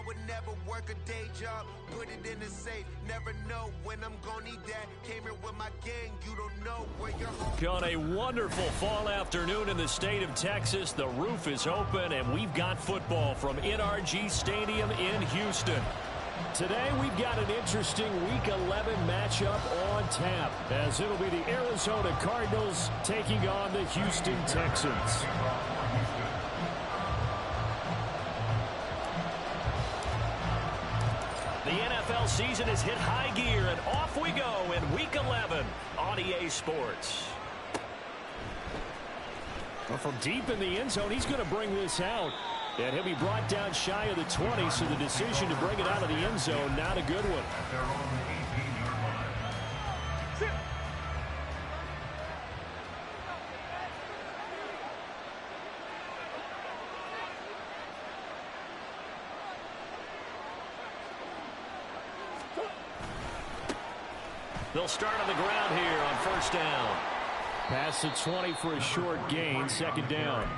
would never work a day job, put it in the safe. Never know when I'm gonna need that. Came here with my gang, you don't know where you're home. On a wonderful fall afternoon in the state of Texas, the roof is open, and we've got football from NRG Stadium in Houston. Today, we've got an interesting Week 11 matchup on tap, as it'll be the Arizona Cardinals taking on the Houston Texans. The NFL season has hit high gear, and off we go in Week 11 on EA Sports. Well, from deep in the end zone, he's going to bring this out. And he'll be brought down shy of the 20, so the decision to bring it out of the end zone, not a good one. They'll start on the ground here on first down. Past the 20 for a short gain, second down.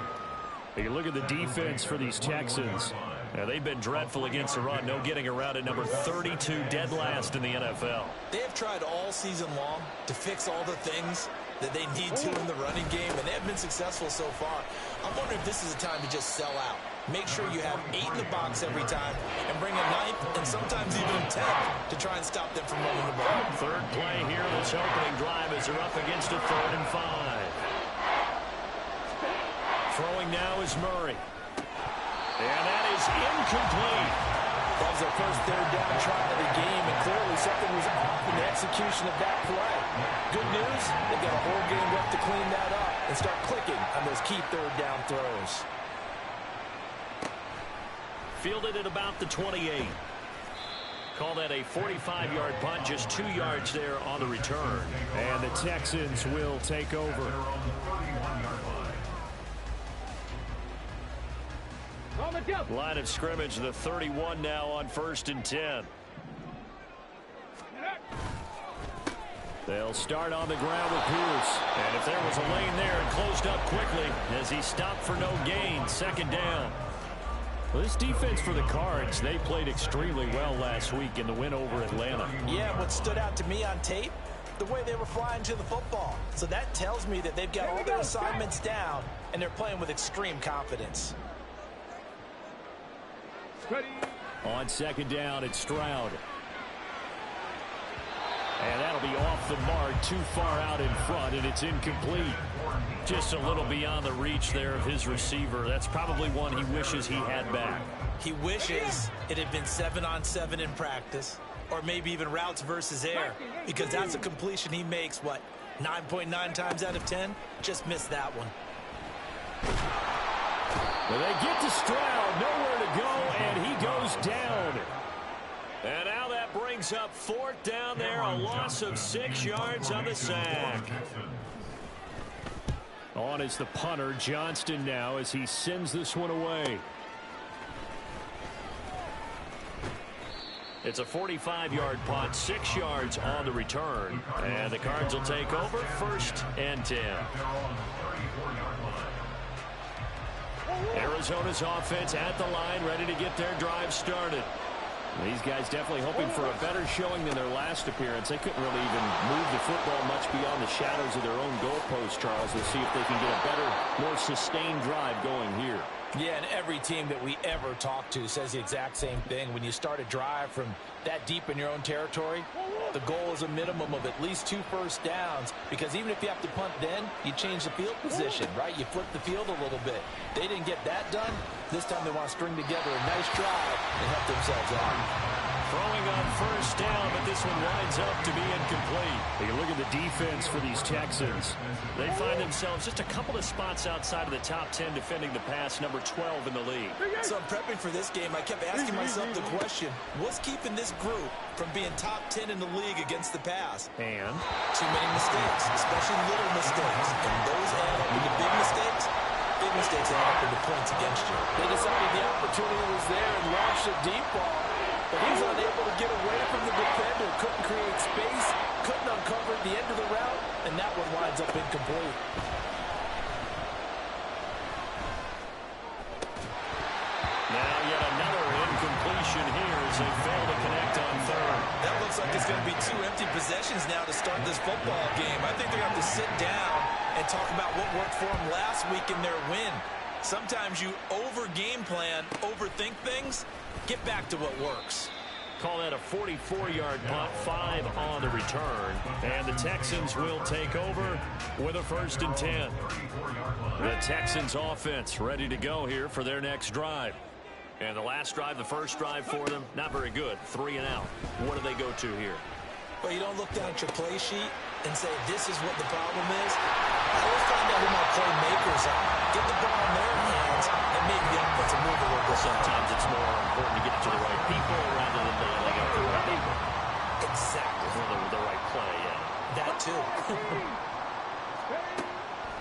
You look at the defense for these Texans. Now, they've been dreadful against the run. No getting around at number 32, dead last in the NFL. They have tried all season long to fix all the things that they need to in the running game, and they have been successful so far. I'm wondering if this is a time to just sell out. Make sure you have 8 in the box every time and bring a 9th and sometimes even a 10th to try and stop them from running the ball. Third play here, this opening drive as they're up against a 3rd and 5. Throwing now is Murray. And that is incomplete. That was their first 3rd down try of the game, and clearly something was off in the execution of that play. Good news, they've got a whole game left to clean that up and start clicking on those key 3rd down throws. Fielded at about the 28. Call that a 45-yard punt, just 2 yards there on the return. And the Texans will take over. Line of scrimmage, the 31 now on 1st and 10. They'll start on the ground with Pierce. And if there was a lane there, it closed up quickly as he stopped for no gain. Second down. Well, this defense for the Cards, they played extremely well last week in the win over Atlanta. Yeah, what stood out to me on tape, the way they were flying to the football. So that tells me that they've got all their assignments down, and they're playing with extreme confidence. On second down, it's Stroud. And that'll be off the mark, too far out in front, and it's incomplete. Just a little beyond the reach there of his receiver. That's probably one he wishes he had back. He wishes it had been 7-on-7 in practice, or maybe even routes versus air, because that's a completion he makes, 9.9 times out of 10? Just missed that one. Well, they get to Stroud, nowhere to go, and he goes down. And now that brings up 4th down there, a loss of 6 yards on the sack. On is the punter, Johnston, now as he sends this one away. It's a 45-yard punt, 6 yards on the return. And the Cards will take over 1st and 10. Arizona's offense at the line, ready to get their drive started. These guys definitely hoping for a better showing than their last appearance. They couldn't really even move the football much beyond the shadows of their own goalpost, Charles. We'll see if they can get a better, more sustained drive going here. Yeah, and every team that we ever talk to says the exact same thing. When you start a drive from that deep in your own territory, the goal is a minimum of at least 2 first downs, because even if you have to punt then, you change the field position, right? You flip the field a little bit. They didn't get that done. This time they want to string together a nice drive and help themselves out. Throwing on first down, but this one winds up to be incomplete. You look at the defense for these Texans. They find themselves just a couple of spots outside of the top 10 defending the pass, number 12 in the league. So I'm prepping for this game. I kept asking myself the question, what's keeping this group from being top 10 in the league against the pass? And? Too many mistakes, especially little mistakes. And those add up into big mistakes. Big mistakes add up into points against you. They decided the opportunity was there and launched a deep ball. But he's unable to get away from the defender, couldn't create space, couldn't uncover the end of the route, and that one winds up incomplete. Now yet another possession here as they fail to connect on third. That looks like it's going to be 2 empty possessions now to start this football game. I think they're going to have to sit down and talk about what worked for them last week in their win. Sometimes you over-game plan, overthink things. Get back to what works. Call that a 44-yard punt, 5 on the return. And the Texans will take over with a 1st and 10. The Texans offense ready to go here for their next drive. And the last drive, the first drive for them, not very good. 3 and out. What do they go to here? Well, you don't look down at your play sheet and say, this is what the problem is. I always find out who my playmakers are. Get the ball in their hands and make the offensive move a little bit. Sometimes it's more important to get it to the right people rather than dialing up the right people. Exactly. Or the right play, yeah. That too.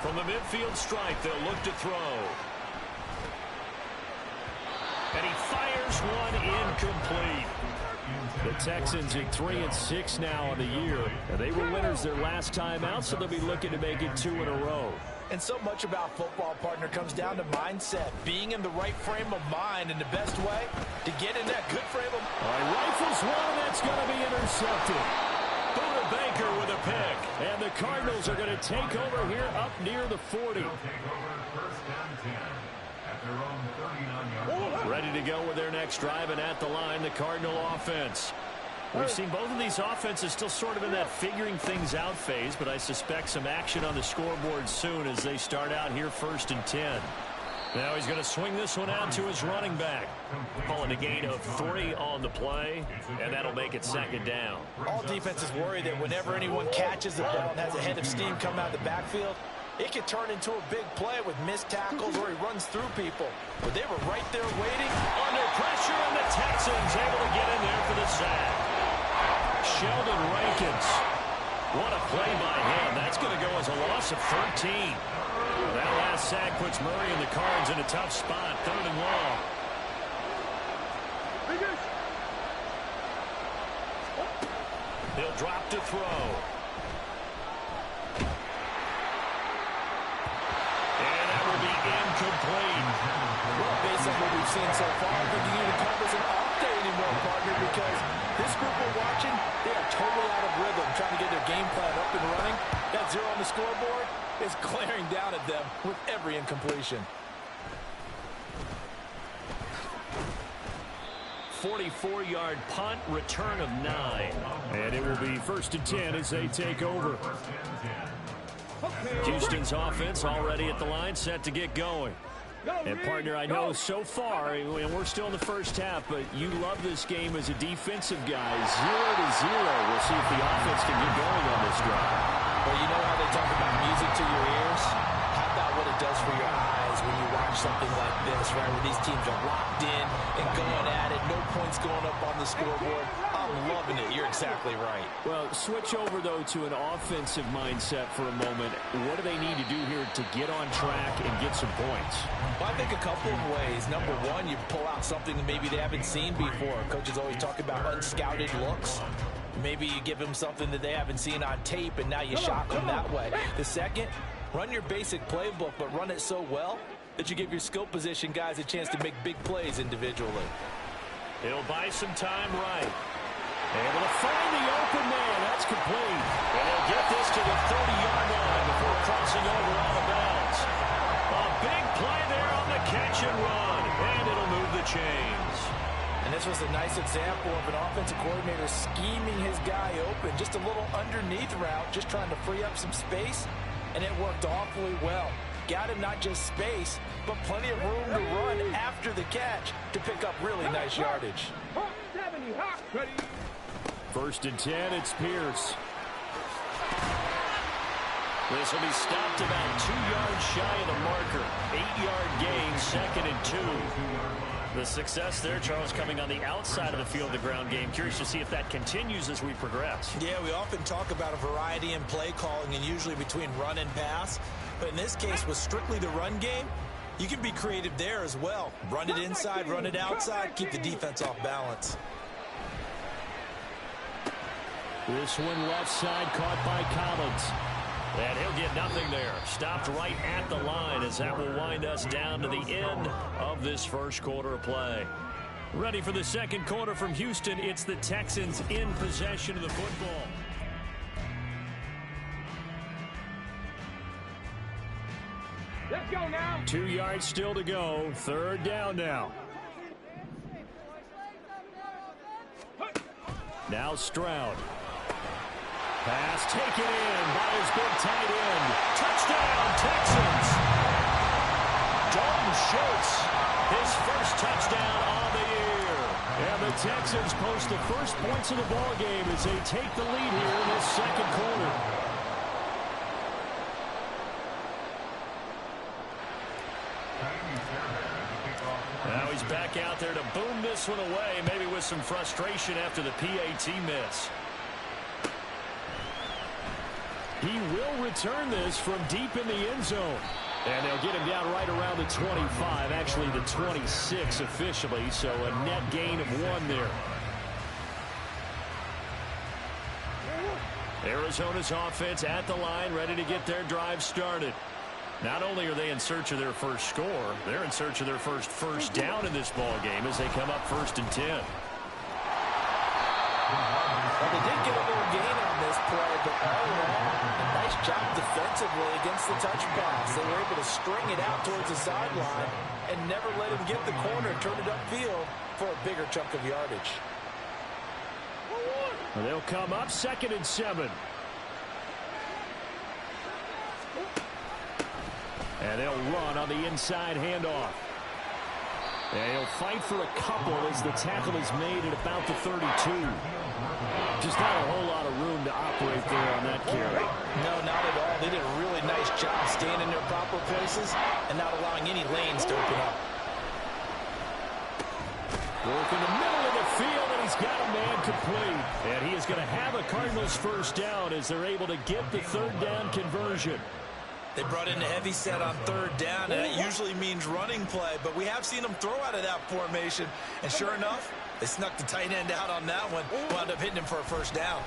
From the midfield stripe, they'll look to throw. And he fires one incomplete. The Texans at 3-6 now on the year. And they were winners their last time out, so they'll be looking to make it 2 in a row. And so much about football, partner, comes down to mindset. Being in the right frame of mind, and the best way to get in that good frame of mind. All right, rifles one, that's going to be intercepted. Buda Baker with a pick. And the Cardinals are going to take over here up near the 40. Ready to go with their next drive, and at the line, the Cardinal offense. We've seen both of these offenses still sort of in that figuring things out phase, but I suspect some action on the scoreboard soon as they start out here 1st and 10. Now he's going to swing this one out to his running back. Calling a gain of 3 on the play, and that'll make it 2nd down. All defenses worry that whenever anyone catches the ball and has a head of steam come out of the backfield, it can turn into a big play with missed tackles or he runs through people. But they were right there waiting. Under pressure, and the Texans able to get in there for the sack. Sheldon Rankins. What a play by him. That's going to go as a loss of 13. That last sack puts Murray and the Cards in a tough spot. 3rd and long. He'll drop to throw. And that will be incomplete. Well, based on what we've seen so far, I think you need to call this an off day anymore, partner, because this group we're watching, they are totally out of rhythm, trying to get their game plan up and running. That 0 on the scoreboard is glaring down at them with every incompletion. 44-yard punt, return of 9. And it will be 1st and 10 as they take over. Houston's offense already at the line, set to get going. And, partner, I know so far, and we're still in the first half, but you love this game as a defensive guy. 0-0. We'll see if the offense can get going on this drive. Well, you know how they talk about music to your ears? How about what it does for your eyes when you watch something like this, right, where these teams are locked in and going at it, no points going up on the scoreboard? I'm loving it. You're exactly right. Well, switch over, though, to an offensive mindset for a moment. What do they need to do here to get on track and get some points? Well, I think a couple of ways. Number one, you pull out something that maybe they haven't seen before. Coaches always talk about unscouted looks. Maybe you give them something that they haven't seen on tape, and now you shock them that way. The second, run your basic playbook, but run it so well that you give your skill position guys a chance to make big plays individually. He'll buy some time right. Able to find the open man. That's complete. And he'll get this to the 30-yard line before crossing over on the bounds. A big play there on the catch and run. And it'll move the chains. And this was a nice example of an offensive coordinator scheming his guy open. Just a little underneath route, just trying to free up some space. And it worked awfully well. Got him not just space, but plenty of room to run after the catch to pick up really nice yardage. 1st and 10, it's Pierce. This will be stopped about 2 yards shy of the marker. 8-yard gain, 2nd and 2. The success there, Charles, coming on the outside of the field, the ground game. Curious to see if that continues as we progress. Yeah, we often talk about a variety in play calling and usually between run and pass. But in this case, with strictly the run game, you can be creative there as well. Run it inside, run it outside, keep the defense off balance. This one left side caught by Collins. And he'll get nothing there. Stopped right at the line as that will wind us down to the end of this first quarter of play. Ready for the second quarter from Houston. It's the Texans in possession of the football. Let's go now. 2 yards still to go. Third down now. Now Stroud. Pass taken in by his big tight end. Touchdown, Texans. Dalton Schultz, his first touchdown on the year. And the Texans post the first points of the ball game as they take the lead here in this second quarter. Now he's back out there to boom this one away, maybe with some frustration after the PAT miss. He will return this from deep in the end zone. And they'll get him down right around the 25, actually the 26 officially, so a net gain of 1 there. Arizona's offense at the line, ready to get their drive started. Not only are they in search of their first score, they're in search of their first down in this ball game as they come up 1st and 10. Well, they did get a little gain on this play, but all in all, a nice job defensively against the touch pass. They were able to string it out towards the sideline and never let him get the corner, turn it upfield for a bigger chunk of yardage. They'll come up 2nd and 7. And they'll run on the inside handoff. And he'll fight for a couple as the tackle is made at about the 32. Just not a whole lot of room to operate there on that carry. No, not at all. They did a really nice job staying in their proper places and not allowing any lanes to open up. Work in the middle of the field, and he's got a man complete. And he is going to have a Cardinals first down as they're able to get the 3rd down conversion. They brought in a heavy set on 3rd down, and that usually means running play, but we have seen them throw out of that formation, and sure enough, they snuck the tight end out on that one, wound up hitting him for a first down.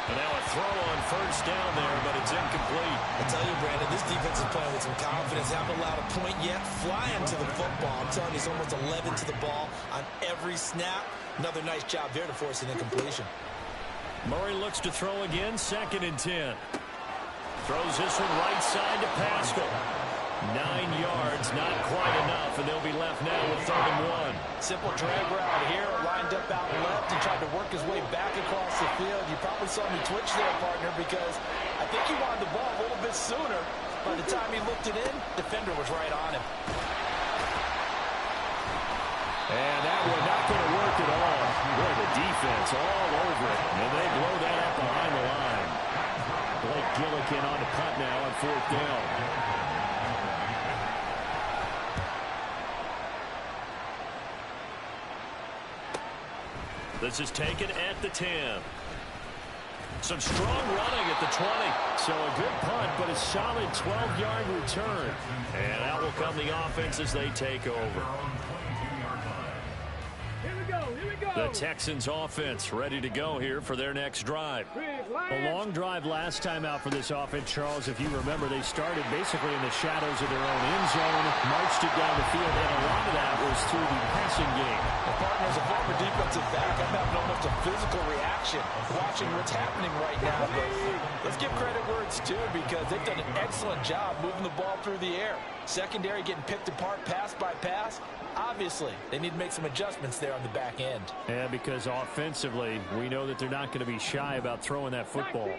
And now a throw on 1st down there, but it's incomplete. I tell you, Brandon, this defense is playing with some confidence. Haven't allowed a point yet. Flying to the football. I'm telling you, it's almost 11 to the ball on every snap. Another nice job there to force an incompletion. Murray looks to throw again, 2nd and 10. Throws this one right side to Pascal. 9 yards, not quite enough, and they'll be left now with 3rd and 1. Simple drag route here, lined up out left and tried to work his way back across the field. You probably saw me twitch there, partner, because I think he wanted the ball a little bit sooner. By the time he looked it in, defender was right on him. And that one not going to work at all. Boy, the defense all over it. And they blow that up behind the line. Blake Gillikin on the punt now on 4th down. This is taken at the 10. Some strong running at the 20. So a good punt, but a solid 12-yard return. And out will come the offense as they take over. The Texans offense ready to go here for their next drive. A long drive last time out for this offense, Charles. If you remember, they started basically in the shadows of their own end zone, marched it down the field, and a lot of that was through the passing game. The partner is a former defensive back. I'm having almost a physical reaction watching what's happening right now. But let's give credit where it's due because they've done an excellent job moving the ball through the air. Secondary getting picked apart pass by pass. Obviously, they need to make some adjustments there on the back end. Yeah, because offensively, we know that they're not going to be shy about throwing that football.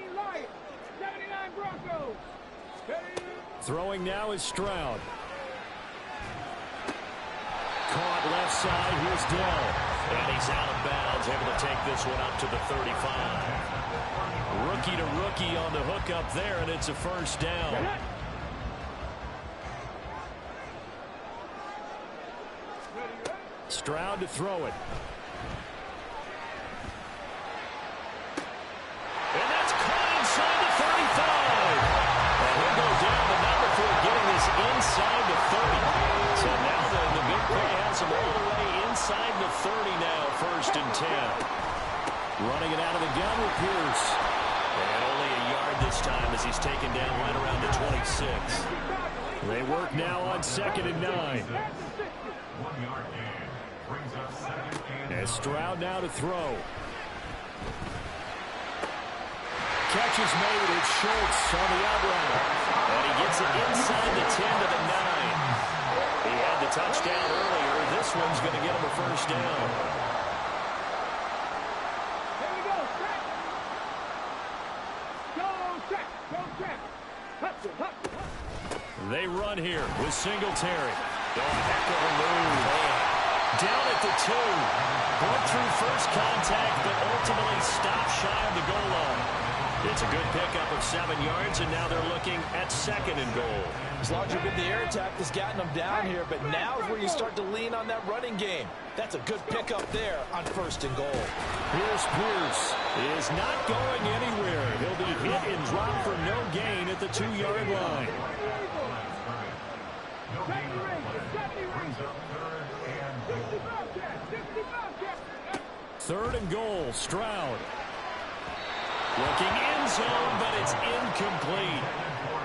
Throwing now is Stroud. Caught left side. Here's Dell. And he's out of bounds, able to take this one up to the 35. Rookie to rookie on the hook up there, and it's a first down. Stroud to throw it. And that's caught inside the 35. And he'll go down the number for getting this inside the 30. So now the big play has him all the way inside the 30 now, 1st and 10. Running it out of the gun with Pierce. And only a yard this time as he's taken down right around the 26. They work now on 2nd and 9. And Stroud now to throw. Catch is made. It's Schultz on the out route. And he gets it inside the 10 to the 9. He had the touchdown earlier. This one's going to get him a first down. Here we go, check. Go, check. Go, check. They run here with Singletary. Oh, heck of a move. Down at the 2. Broke through first contact, but ultimately stopped shy of the goal line. It's a good pickup of 7 yards, and now they're looking at 2nd and goal. As long as you've been the air attack that's gotten them down here, but now is where you start to lean on that running game. That's a good pickup there on 1st and goal. Here's Pierce. He is not going anywhere. He'll be hit and dropped for no gain at the 2-yard line. 3rd and goal, Stroud. Looking end zone, but it's incomplete.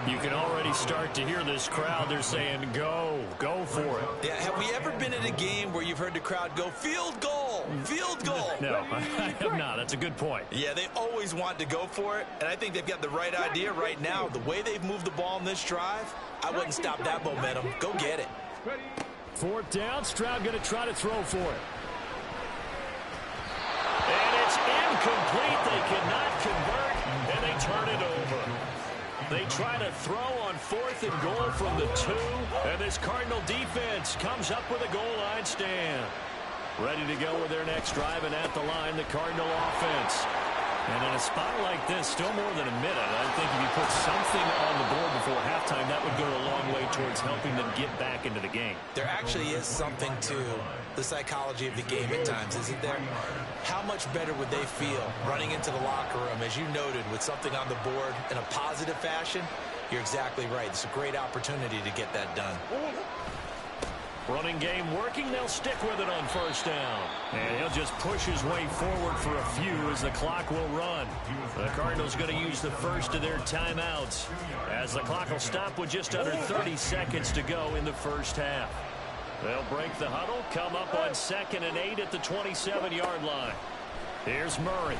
You can already start to hear this crowd. They're saying, go for it. Yeah, have we ever been in a game where you've heard the crowd go, field goal, field goal? No, I have not. That's a good point. Yeah, they always want to go for it, and I think they've got the right idea right now. The way they've moved the ball in this drive, I wouldn't stop that momentum. Go get it. 4th down, Stroud going to try to throw for it. And it's incomplete. They cannot convert, and they turn it over. They try to throw on 4th and goal from the 2, and this Cardinal defense comes up with a goal line stand. Ready to go with their next drive, and at the line, the Cardinal offense. And in a spot like this, still more than a minute, I think if you put something on the board before halftime, that would go a long way towards helping them get back into the game. There actually is something to the psychology of the game at times, isn't there? How much better would they feel running into the locker room, as you noted, with something on the board in a positive fashion? You're exactly right. It's a great opportunity to get that done. Running game working. They'll stick with it on 1st down. And he'll just push his way forward for a few as the clock will run. The Cardinals going to use the first of their timeouts as the clock will stop with just under 30 seconds to go in the first half. They'll break the huddle, come up on 2nd and 8 at the 27-yard line. Here's Murray.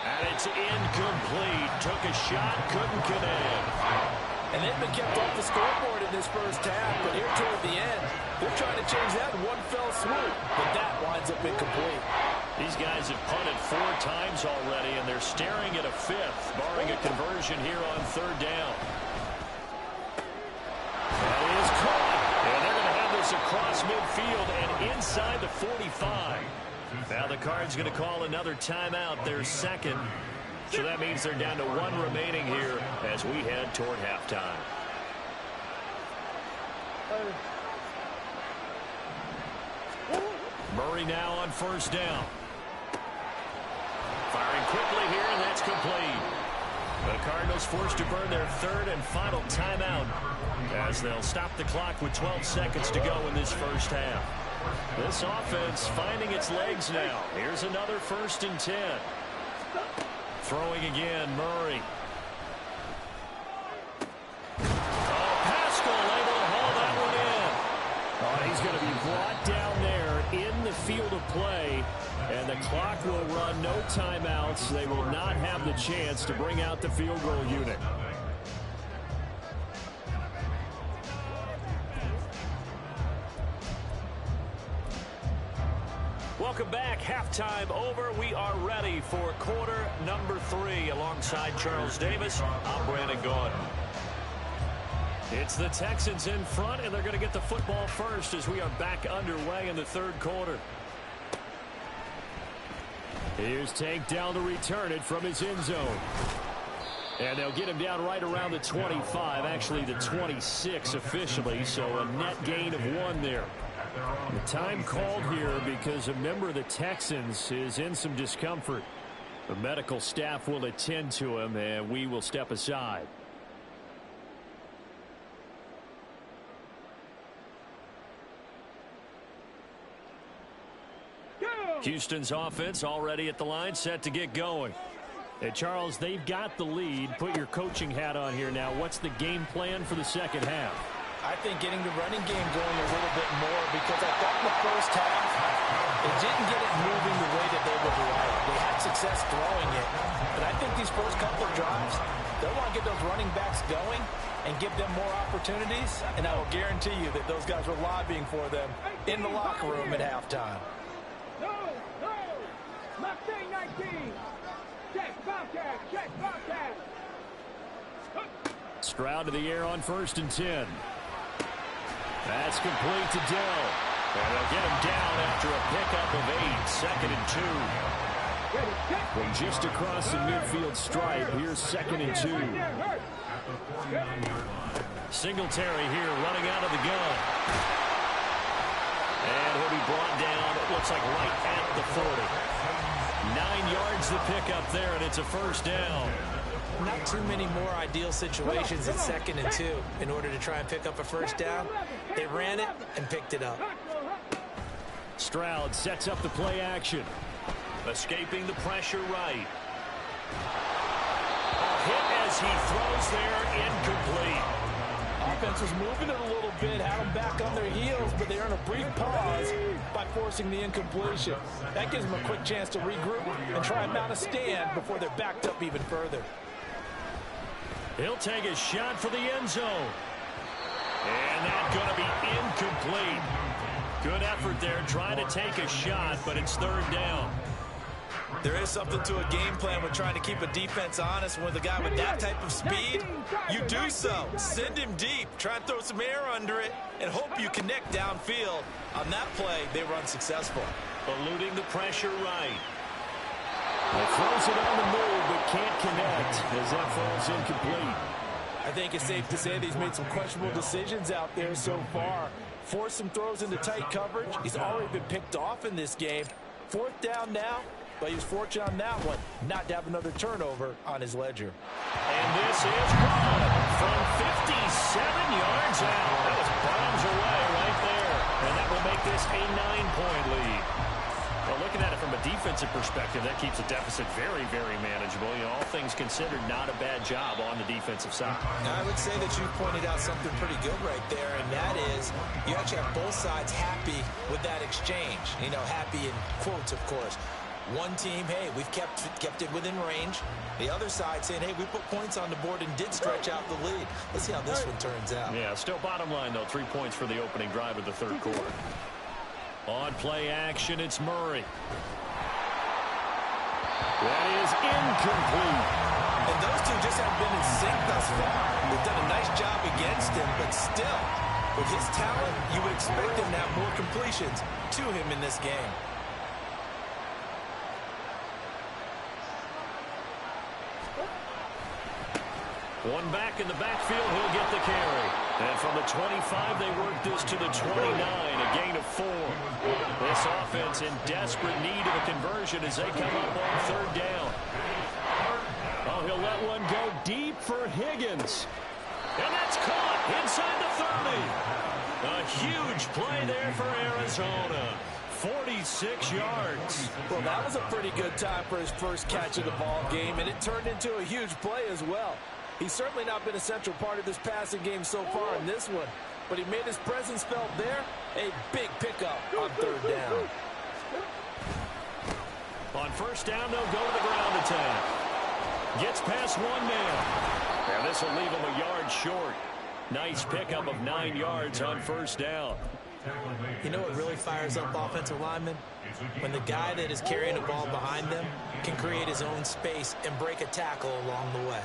And it's incomplete. Took a shot, couldn't connect. And they've been kept off the scoreboard in this first half, but here toward the end, they're trying to change that in one fell swoop, but that winds up incomplete. These guys have punted 4 times already, and they're staring at a 5th, barring a conversion here on 3rd down. That is caught, and they're going to have this across midfield and inside the 45. Now the Cards going to call another timeout, their 2nd. So that means they're down to 1 remaining here as we head toward halftime. Murray now on 1st down. Firing quickly here, and that's complete. The Cardinals forced to burn their 3rd and final timeout as they'll stop the clock with 12 seconds to go in this first half. This offense finding its legs now. Here's another 1st and 10. Throwing again, Murray. Oh, Pascal able to haul that one in. Oh, he's going to be brought down there in the field of play, and the clock will run, no timeouts. They will not have the chance to bring out the field goal unit. Welcome back. Halftime over. We are ready for quarter number 3. Alongside Charles Davis, I'm Brandon Gaudin. It's the Texans in front, and they're going to get the football first as we are back underway in the 3rd quarter. Here's Tank down to return it from his end zone. And they'll get him down right around the 25, actually the 26 officially, so a net gain of 1 there. The time called here because a member of the Texans is in some discomfort. The medical staff will attend to him, and we will step aside. Houston's offense already at the line, set to get going. Hey, Charles, they've got the lead. Put your coaching hat on here now. What's the game plan for the second half? I think getting the running game going a little bit more, because I thought in the first half they didn't get it moving the way that they would like. They had success throwing it, but I think these first couple of drives, they'll want to get those running backs going and give them more opportunities, and I will guarantee you that those guys were lobbying for them in the locker room at halftime. No, no. Mustang 19. Check, Bobcat, check, Bobcat. Stroud to the air on 1st and 10. That's complete to Dell. And they'll get him down after a pickup of 8. 2nd and 2. From just across the midfield stripe, here's 2nd and 2. Singletary here running out of the gun. And he'll be brought down, it looks like right at the 40. 9 yards the pickup there, and it's a first down. Not too many more ideal situations at 2nd and 2 in order to try and pick up a first down. They ran it and picked it up. Stroud sets up the play action. Escaping the pressure right. A hit as he throws there, incomplete. Offense was moving it a little bit, had them back on their heels, but they earn a brief pause by forcing the incompletion. That gives them a quick chance to regroup and try and mount a stand before they're backed up even further. He'll take a shot for the end zone. And that's going to be incomplete. Good effort there, trying to take a shot, but it's 3rd down. There is something to a game plan with trying to keep a defense honest. With a guy with that type of speed, you do so. Send him deep. Try and throw some air under it and hope you connect downfield. On that play, they were unsuccessful. Eluding the pressure right. He throws it on the move, but can't connect as that falls incomplete. I think it's safe to say that he's made some questionable decisions out there so far. Forced some throws into tight coverage. He's already been picked off in this game. 4th down now, but he was fortunate on that one not to have another turnover on his ledger. And this is gone from 57 yards out. That was bombs away right there. And that will make this a 9-point lead. Well, looking at it from a defensive perspective, that keeps the deficit very, very manageable. You know, all things considered, not a bad job on the defensive side. Now, I would say that you pointed out something pretty good right there, and that is you actually have both sides happy with that exchange. You know, happy in quotes, of course. One team, hey, we've kept it within range. The other side saying, hey, we put points on the board and did stretch out the lead. Let's see how this one turns out. Yeah, still bottom line, though, 3 points for the opening drive of the 3rd quarter. On play action, it's Murray. That is incomplete. And those two just haven't been in sync thus far. They've done a nice job against him, but still, with his talent, you would expect him to have more completions to him in this game. One back in the backfield, he'll get the carry. And from the 25, they work this to the 29, a gain of 4. This offense in desperate need of a conversion as they come up on 3rd down. Oh, he'll let one go deep for Higgins. And that's caught inside the 30. A huge play there for Arizona. 46 yards. Well, that was a pretty good time for his first catch of the ball game, and it turned into a huge play as well. He's certainly not been a central part of this passing game so far in this one, but he made his presence felt there. A big pickup on 3rd down. On 1st down, they'll go to the ground attack. Gets past one man. And this will leave him a yard short. Nice pickup of 9 yards on 1st down. You know what really fires up offensive linemen? When the guy that is carrying the ball behind them can create his own space and break a tackle along the way.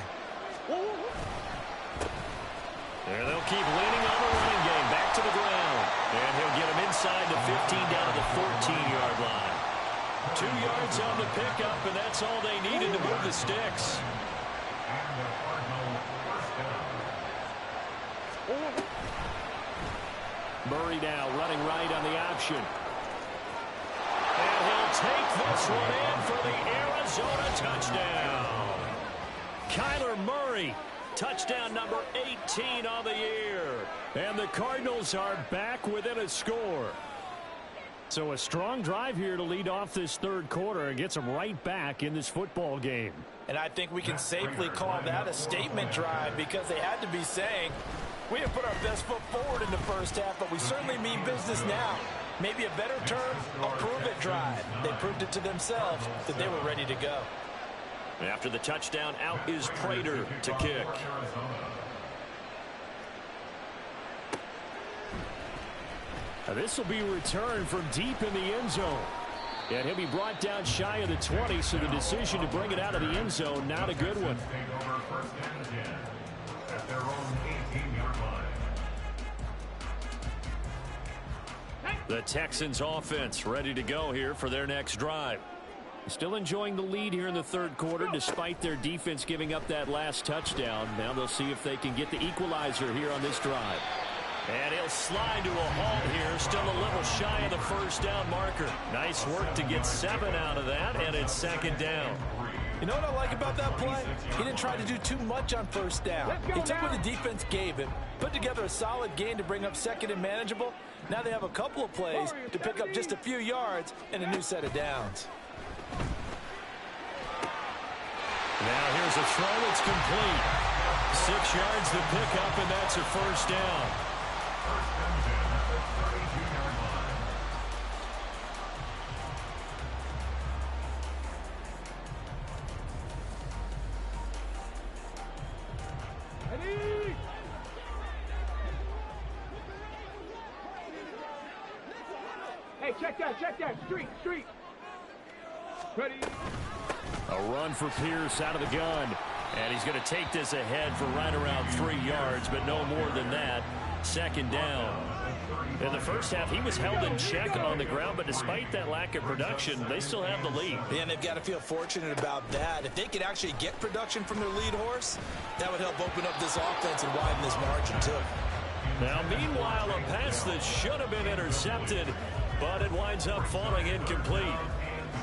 And they'll keep leaning on the running game. Back to the ground. And he'll get him inside the 15 down to the 14-yard line. 2 yards on the pickup, and that's all they needed to move the sticks. Murray now running right on the option. And he'll take this one in for the Arizona touchdown. Kyler Murray, touchdown number 18 on the year. And the Cardinals are back within a score. So a strong drive here to lead off this third quarter and gets them right back in this football game. And I think we can safely call that a statement drive because they had to be saying, we didn't put our best foot forward in the first half, but we certainly mean business now. Maybe a better term, a prove-it drive. They proved it to themselves that they were ready to go. After the touchdown, out is Prater to kick. This will be returned from deep in the end zone. And he'll be brought down shy of the 20, so the decision to bring it out of the end zone, not a good one. The Texans offense ready to go here for their next drive. Still enjoying the lead here in the third quarter despite their defense giving up that last touchdown. Now they'll see if they can get the equalizer here on this drive. And he'll slide to a halt here, still a little shy of the first down marker. Nice work to get 7 out of that, and it's second down. You know what I like about that play? He didn't try to do too much on first down. He took what the defense gave him, put together a solid gain to bring up second and manageable. Now they have a couple of plays to pick up just a few yards and a new set of downs. Now here's a throw. It's complete. 6 yards to pick up, and that's a first down. Hey, check that, street. Ready. A run for Pierce out of the gun. And he's going to take this ahead for right around 3 yards, but no more than that. Second down. In the first half, he was held in check on the ground, but despite that lack of production, they still have the lead. Yeah, and they've got to feel fortunate about that. If they could actually get production from their lead horse, that would help open up this offense and widen this margin, too. Now, meanwhile, a pass that should have been intercepted, but it winds up falling incomplete.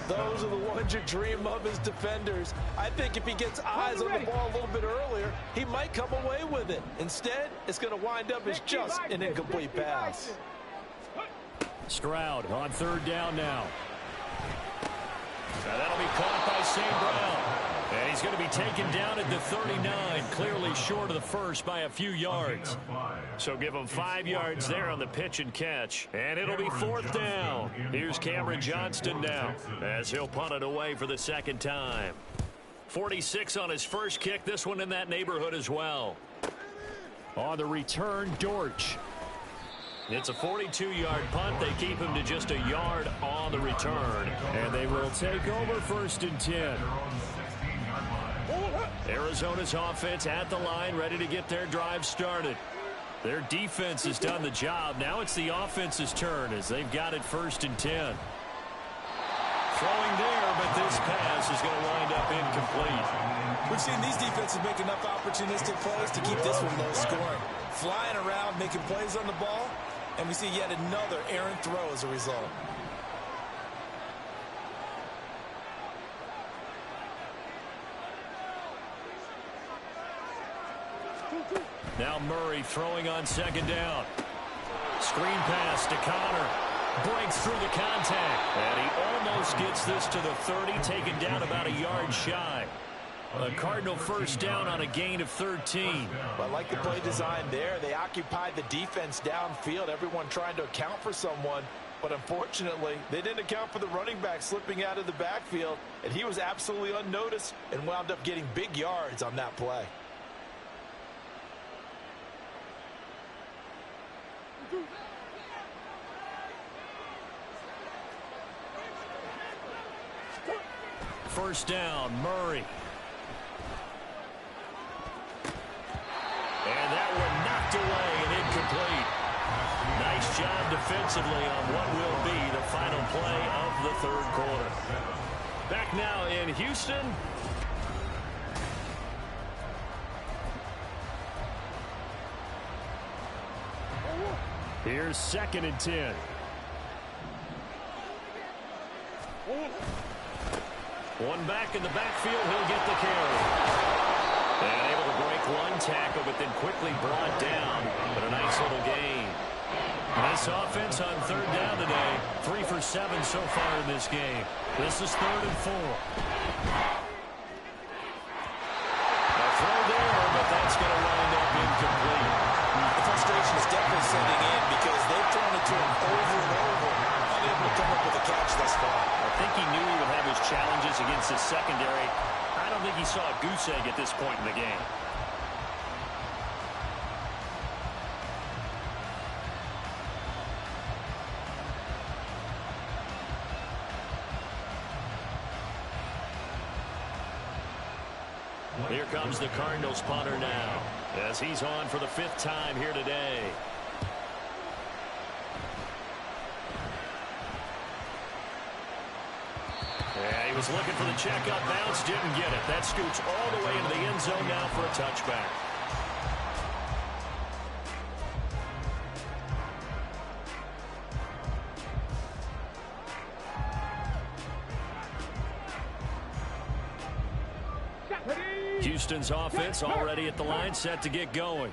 Those are the ones you dream of as defenders. I think if he gets eyes on the ball a little bit earlier, he might come away with it. Instead, it's going to wind up as just an incomplete pass. Stroud on third down now. Now that'll be caught by St. Brown. And he's going to be taken down at the 39, clearly short of the first by a few yards. So give him 5 yards there on the pitch and catch. And it'll be fourth down. Here's Cameron Johnston now as he'll punt it away for the second time. 46 on his first kick, this one in that neighborhood as well. On the return, Dortch. It's a 42-yard punt. They keep him to just a yard on the return. And they will take over first and 10. Arizona's offense at the line, ready to get their drive started. Their defense has done the job. Now it's the offense's turn as they've got it first and 10. Throwing there, but this pass is going to wind up incomplete. We've seen these defenses make enough opportunistic plays to keep this one low scoring. Flying around, making plays on the ball, and we see yet another errant throw as a result. Now Murray throwing on second down. Screen pass to Connor. Breaks through the contact. And he almost gets this to the 30, taken down about a yard shy. A Cardinal first down on a gain of 13. Well, I like the play design there. They occupied the defense downfield, everyone trying to account for someone. But unfortunately, they didn't account for the running back slipping out of the backfield. And he was absolutely unnoticed and wound up getting big yards on that play. First down, Murray. And that one knocked away and incomplete. Nice job defensively on what will be the final play of the third quarter. Back now in Houston. Here's second and 10. One back in the backfield, he'll get the carry. And able to break one tackle, but then quickly brought down. But a nice little gain. This offense on third down today, 3 for 7 so far in this game. This is 3rd and 4. A throw there, but that's going to wind up incomplete. The frustration is definitely setting in because they've thrown it to him over and over, unable to come up with a catch thus far. I think he knew he would have his challenges against his secondary. I don't think he saw a goose egg at this point in the game. Here comes the Cardinals punter now, as he's on for the 5th time here today. Yeah, he was looking for the checkup bounce, didn't get it. That scoots all the way into the end zone now for a touchback. Houston's offense already at the line, set to get going.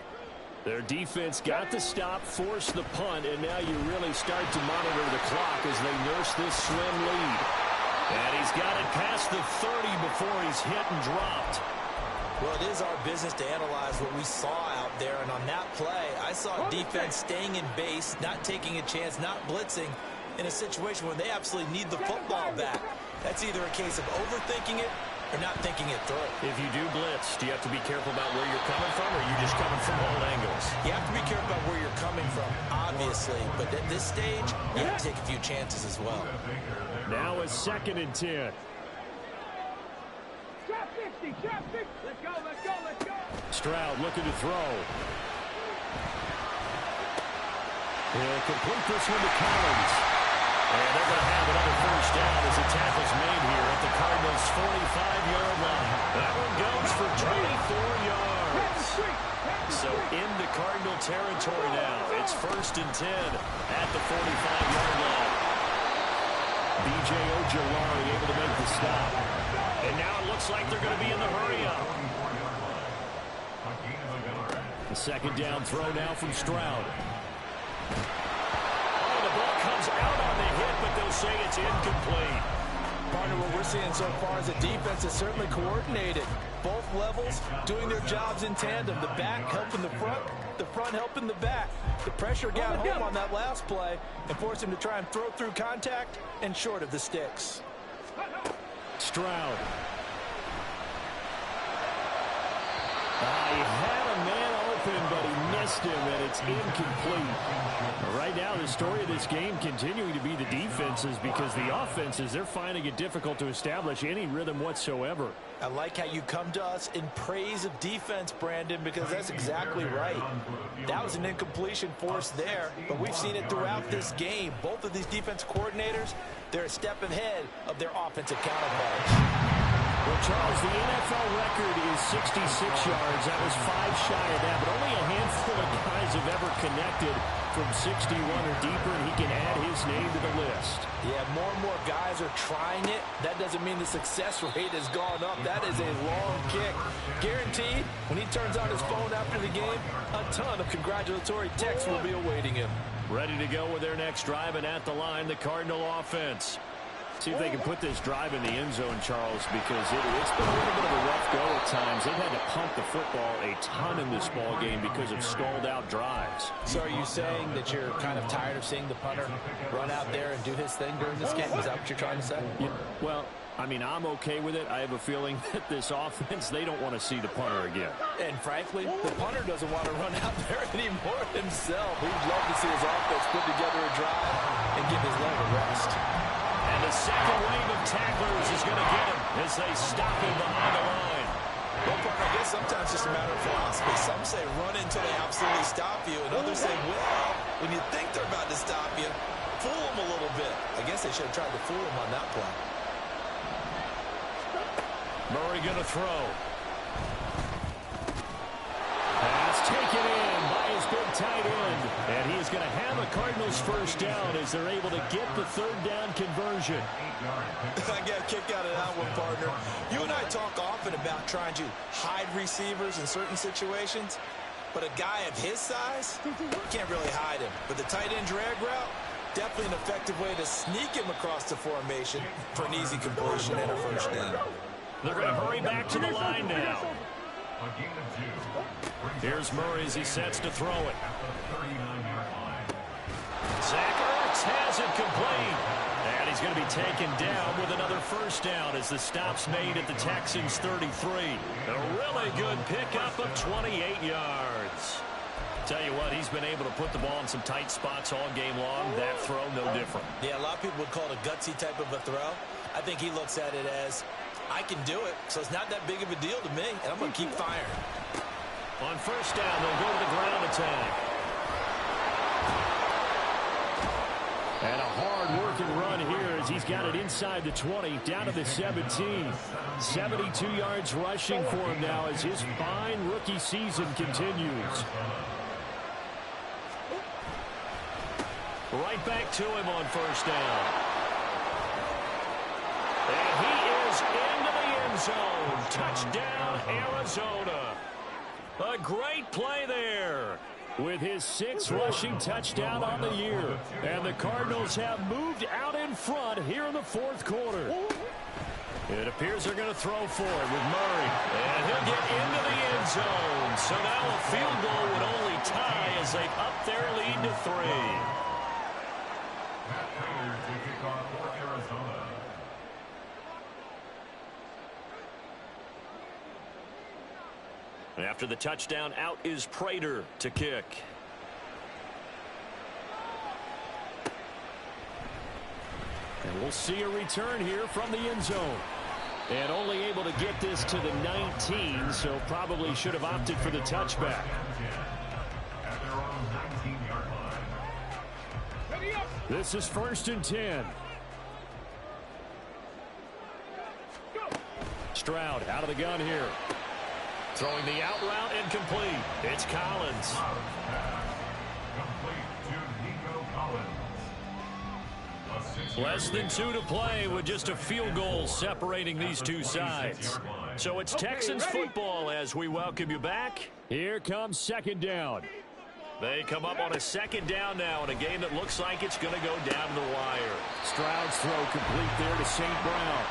Their defense got the stop, forced the punt, and now you really start to monitor the clock as they nurse this slim lead. And he's got it past the 30 before he's hit and dropped. Well, it is our business to analyze what we saw out there, and on that play, I saw defense staying in base, not taking a chance, not blitzing, in a situation where they absolutely need the football back. That's either a case of overthinking it or not thinking it through. If you do blitz, do you have to be careful about where you're coming from, or are you just coming from all angles? You have to be careful about where you're coming from, obviously, but at this stage, you have to take a few chances as well. Now a 2nd and 10. Trap 50, trap 50. Let's go, let's go, let's go. Stroud looking to throw. He'll complete this one to Collins. And they're going to have another 1st down as the tackle's made here at the Cardinals' 45-yard line. That one goes for 24 yards. So into Cardinal territory now. It's 1st and 10 at the 45-yard line. B.J. Ojulari able to make the stop. And now it looks like they're going to be in the hurry-up. The 2nd down throw now from Stroud. Comes out on the hit, but they'll say it's incomplete. Partner, what we're seeing so far is the defense is certainly coordinated. Both levels doing their jobs in tandem. The back helping the front helping the back. The pressure got home on that last play and forced him to try and throw through contact and short of the sticks. Stroud. He had a man open, but he missed him, and it's incomplete. Right now, the story of this game continuing to be the defenses, because the offenses, they're finding it difficult to establish any rhythm whatsoever. I like how you come to us in praise of defense, Brandon, because that's exactly right. That was an incompletion forced there, but we've seen it throughout this game. Both of these defense coordinators, they're a step ahead of their offensive counterparts. Well, Charles, the NFL record is 66 yards. That was 5 shy of that, but only a handful of guys have ever connected from 61 or deeper, and he can add his name to the list. Yeah, more and more guys are trying it. That doesn't mean the success rate has gone up. That is a long kick. Guaranteed, when he turns on his phone after the game, a ton of congratulatory texts will be awaiting him. Ready to go with their next drive, and at the line, the Cardinal offense. See if they can put this drive in the end zone, Charles, because it's been a little bit of a rough go at times. They've had to punt the football a ton in this ball game because of stalled-out drives. So are you saying that you're kind of tired of seeing the punter run out there and do his thing during this game? Is that what you're trying to say? Yeah, well, I mean, I'm okay with it. I have a feeling that this offense, they don't want to see the punter again. And frankly, the punter doesn't want to run out there anymore himself. He'd love to see his offense put together a drive and give his leg a rest. And the second wave of tacklers is going to get him as they stop him behind the line. Well, partner, I guess sometimes it's just a matter of philosophy. Some say run until they absolutely stop you, and others say, well, when you think they're about to stop you, fool them a little bit. I guess they should have tried to fool him on that play. Murray going to throw. Pass taken in by his big tight end. And he is going to have a Cardinals 1st down as they're able to get the 3rd down conversion. I got a kick out of that one, partner. You and I talk often about trying to hide receivers in certain situations. But a guy of his size, can't really hide him. But the tight end drag route, definitely an effective way to sneak him across the formation for an easy completion and a first down. They're going to hurry back to the line now. Here's Murray as he sets to throw it. Zach Ertz has it complete. And he's going to be taken down with another first down as the stop's made at the Texans' 33. A really good pickup of 28 yards. Tell you what, he's been able to put the ball in some tight spots all game long. That throw, no different. Yeah, a lot of people would call it a gutsy type of a throw. I think he looks at it as, I can do it, so it's not that big of a deal to me, and I'm going to keep firing. On first down, they'll go to the ground attack. And a hard-working run here as he's got it inside the 20, down to the 17. 72 yards rushing for him now as his fine rookie season continues. Right back to him on first down. And he is into the end zone. Touchdown, Arizona. A great play there with his 6th rushing touchdown on the year. And the Cardinals have moved out in front here in the 4th quarter. It appears they're going to throw for it with Murray. And he'll get into the end zone. So now a field goal would only tie as they up their lead to 3. After the touchdown, out is Prater to kick. And we'll see a return here from the end zone. And only able to get this to the 19, so probably should have opted for the touchback. This is 1st and 10. Stroud out of the gun here. Throwing the out route incomplete. It's Collins. Less than 2 to play with just a field goal separating these two sides. So it's Texans football as we welcome you back. Here comes 2nd down. They come up on a 2nd down now in a game that looks like it's going to go down to the wire. Stroud's throw complete there to St. Brown.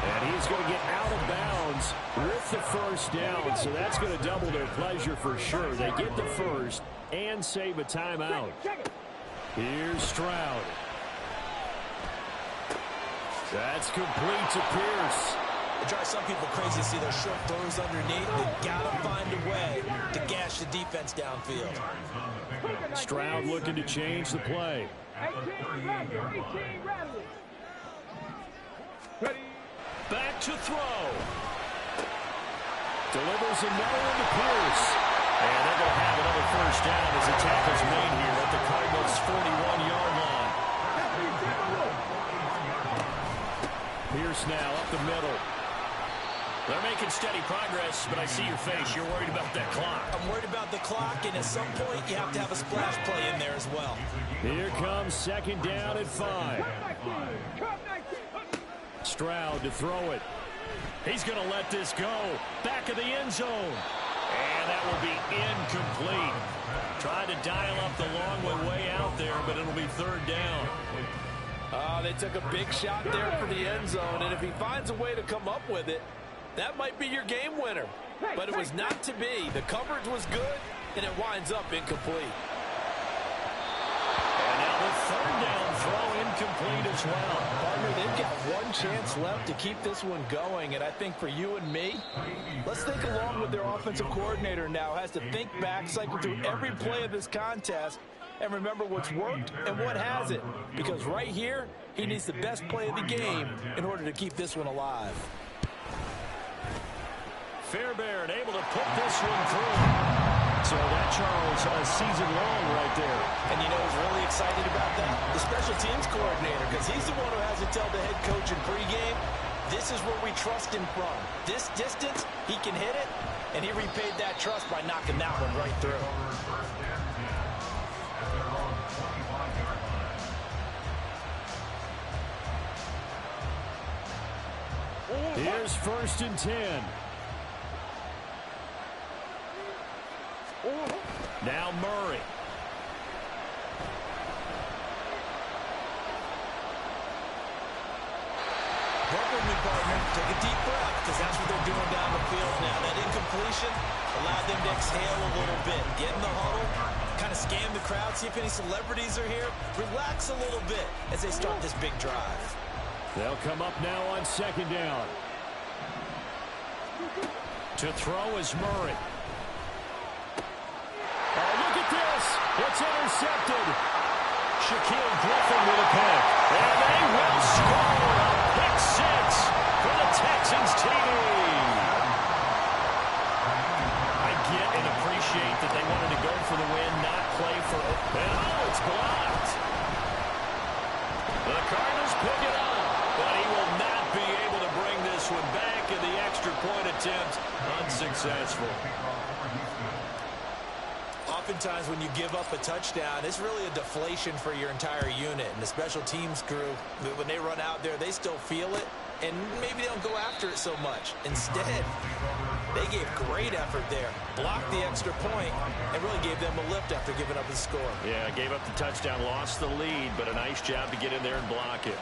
And he's going to get out of bounds with the first down. So that's going to double their pleasure for sure. They get the first and save a timeout. Here's Stroud. That's complete to Pierce. It drives some people crazy to see those short throws underneath. They got to find a way to gash the defense downfield. Stroud looking to change the play. Back to throw. Delivers another one to Pierce. And they're going to have another first down as the tackle's made here at the Cardinals' 41-yard line. Pierce now up the middle. They're making steady progress, but I see your face. You're worried about that clock. I'm worried about the clock, and at some point, you have to have a splash play in there as well. Here comes 2nd down at 5. Stroud to throw it. He's going to let this go. Back of the end zone. And that will be incomplete. Tried to dial up the long way out there, but it'll be 3rd down. They took a big shot there for the end zone, and if he finds a way to come up with it, that might be your game winner. But it was not to be. The coverage was good, and it winds up incomplete. And now the 3rd down throw incomplete as well. Partner, they've got one chance left to keep this one going, and I think for you and me, let's think along with their offensive coordinator now. Has to think back, cycle through every play of this contest, and remember what's worked and what hasn't. Because right here, he needs the best play of the game in order to keep this one alive. Fairbairn able to put this one through. So that, Charles, a season long right there. And you know who's really excited about that? The special teams coordinator, because he's the one who has to tell the head coach in pregame, this is where we trust him from. This distance, he can hit it, and he repaid that trust by knocking that one right through. Here's 1st and 10. Now Murray. Work with me, partner. Take a deep breath, because that's what they're doing down the field now. That incompletion allowed them to exhale a little bit. Get in the huddle, kind of scan the crowd, see if any celebrities are here. Relax a little bit as they start this big drive. They'll come up now on second down. To throw is Murray. Oh, look at this. It's intercepted. Shaquille Griffin with a pick. And they will score. Pick six for the Texans TD. I get and appreciate that they wanted to go for the win, not play for it. And oh, it's blocked. The Cardinals pick it up, but he will not be able to bring this one back, and the extra point attempt unsuccessful. Oftentimes when you give up a touchdown, it's really a deflation for your entire unit. And the special teams crew, when they run out there, they still feel it. And maybe they don't go after it so much. Instead, they gave great effort there. Blocked the extra point and really gave them a lift after giving up the score. Yeah, gave up the touchdown, lost the lead, but a nice job to get in there and block it.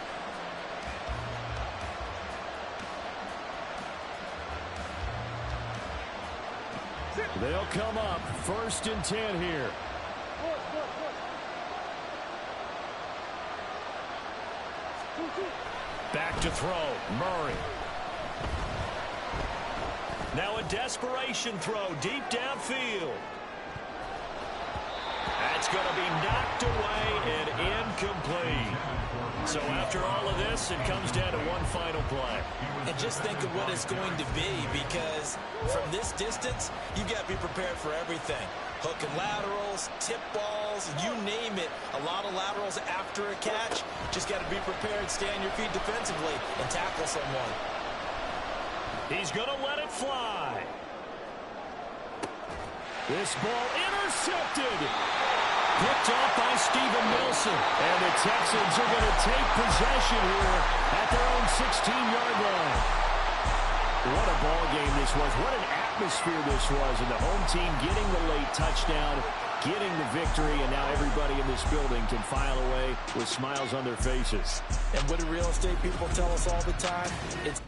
They'll come up 1st and 10 here. Back to throw, Murray. Now a desperation throw deep downfield. That's going to be knocked away and incomplete. So after all of this, it comes down to one final play. And just think of what it's going to be, because from this distance, you've got to be prepared for everything. Hook and laterals, tip balls, you name it. A lot of laterals after a catch. Just got to be prepared, stay on your feet defensively, and tackle someone. He's going to let it fly. This ball intercepted. Picked off by Steven Nelson. And the Texans are going to take possession here at their own 16-yard line. What a ball game this was. What an atmosphere this was. And the home team getting the late touchdown, getting the victory, and now everybody in this building can file away with smiles on their faces. And what do real estate people tell us all the time? It's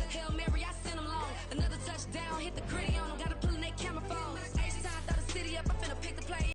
Hail Mary, I sent him long. Another touchdown, hit the gritty on him. Got to pull in that camera phone.